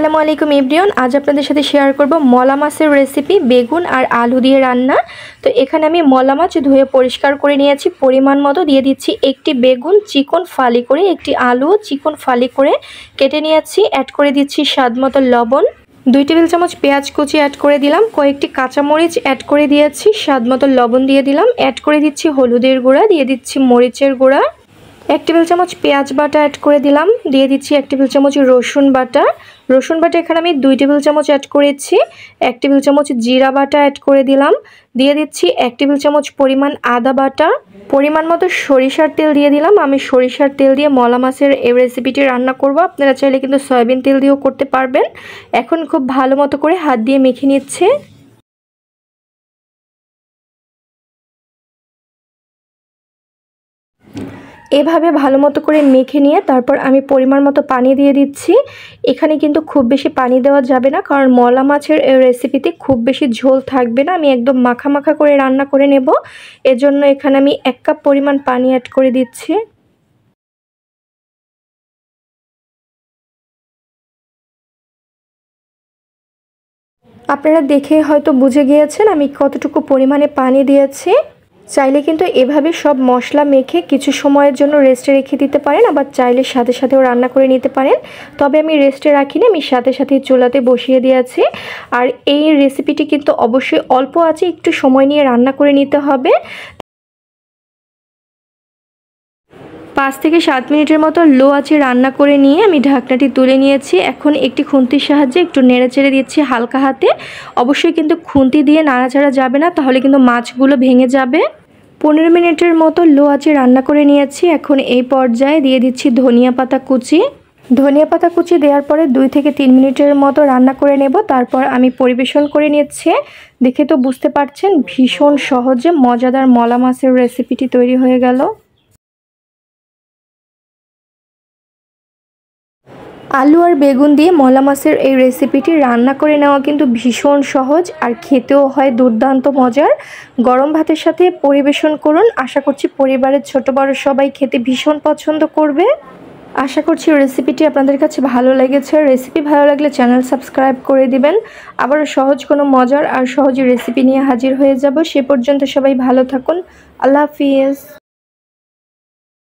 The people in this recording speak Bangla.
আসসালামু আলাইকুম এভরিওয়ান। আজ আপনাদের সাথে শেয়ার করব মলা মাছের রেসিপি, বেগুন আর আলু দিয়ে রান্না। তো এখানে আমি মলা মাছ ধুয়ে পরিষ্কার করে নিয়েছি। পরিমাণ মতো দিয়ে দিচ্ছি একটি বেগুন চিকন ফালি করে, একটি আলু চিকন ফালি করে কেটে নিয়েছি। অ্যাড করে দিচ্ছি স্বাদ মতো লবণ, 2 টেবিল চামচ পেঁয়াজ কুচি অ্যাড করে দিলাম, কয়েকটি কাঁচামরিচ অ্যাড করে দিয়েছি, স্বাদ মতো লবণ দিয়ে দিলাম, অ্যাড করে দিচ্ছি হলুদের গুঁড়া, দিয়ে দিচ্ছি মরিচের গুঁড়া, 1 টেবিল চামচ পেঁয়াজ বাটা অ্যাড করে দিলাম, দিয়ে দিচ্ছি 1 টেবিল চামচ রসুন বাটা। এখানে আমি 2 টেবিল চামচ অ্যাড করেছি। 1 টেবিল চামচ জিরা বাটা অ্যাড করে দিলাম, দিয়ে দিচ্ছি 1 টেবিল চামচ পরিমাণ আদা বাটা, পরিমাণ মতো সরিষার তেল দিয়ে দিলাম। আমি সরিষার তেল দিয়ে মলা মাছের এই রেসিপিটি রান্না করব, আপনারা চাইলে কিন্তু সয়াবিন তেল দিয়েও করতে পারবেন। এখন খুব ভালো মতো করে হাত দিয়ে মেখে নিচ্ছে। এভাবে ভালো মতো করে মেখে নিয়ে তারপর আমি পরিমাণ মতো পানি দিয়ে দিচ্ছি। এখানে কিন্তু খুব বেশি পানি দেওয়া যাবে না, কারণ মলা মাছের রেসিপিতে খুব বেশি ঝোল থাকবে না। আমি একদম মাখা মাখা করে রান্না করে নেব, এজন্য এখানে আমি 1 কাপ পরিমাণ পানি অ্যাড করে দিচ্ছি। আপনারা দেখে হয়তো বুঝে গিয়েছেন আমি কতটুকু পরিমাণে পানি দিয়েছি। চাইলে কিন্তু এভাবে সব মশলা মেখে কিছু সময়ের জন্য রেস্টে রেখে দিতে পারেন, আবার চাইলে সাথে সাথেও রান্না করে নিতে পারেন। তবে আমি রেস্টে রাখিনি, আমি সাথে সাথে চুলাতে বসিয়ে দিয়েছি। আর এই রেসিপিটি কিন্তু অবশ্যই অল্প আছে একটু সময় নিয়ে রান্না করে নিতে হবে। 5 থেকে 7 মিনিটের মতো লো আঁচে রান্না করে নিয়ে আমি ঢাকনাটি তুলে নিয়েছি। এখন একটি খুন্তির সাহায্যে একটু নেড়েচেড়ে দিচ্ছি হালকা হাতে। অবশ্যই কিন্তু খুন্তি দিয়ে নাড়াচাড়া যাবে না, তাহলে কিন্তু মাছগুলো ভেঙে যাবে। 15 মিনিটের মতো লো আঁচে রান্না করে নিয়েছি। এখন এই পর্যায়ে দিয়ে দিচ্ছি ধনিয়া পাতা কুচি। ধনিয়া পাতা কুচি দেওয়ার পরে 2 থেকে 3 মিনিটের মতো রান্না করে নেব, তারপর আমি পরিবেশন করে নিচ্ছি। দেখে তো বুঝতে পারছেন ভীষণ সহজে মজাদার মলা মাছের রেসিপিটি তৈরি হয়ে গেল। আলু আর বেগুন দিয়ে মলা মাছের এই রেসিপিটি রান্না করে নেওয়া কিন্তু ভীষণ সহজ, আর খেতেও হয় দুর্দান্ত মজার। গরম ভাতের সাথে পরিবেশন করুন, আশা করছি পরিবারের ছোট বড় সবাই খেতে ভীষণ পছন্দ করবে। আশা করছি রেসিপিটি আপনাদের কাছে ভালো লেগেছে। রেসিপি ভালো লাগলে চ্যানেল সাবস্ক্রাইব করে দিবেন। আবারও সহজ কোনো মজার আর সহজ রেসিপি নিয়ে হাজির হয়ে যাব। সে পর্যন্ত সবাই ভালো থাকুন। আল্লাহ হাফিজ।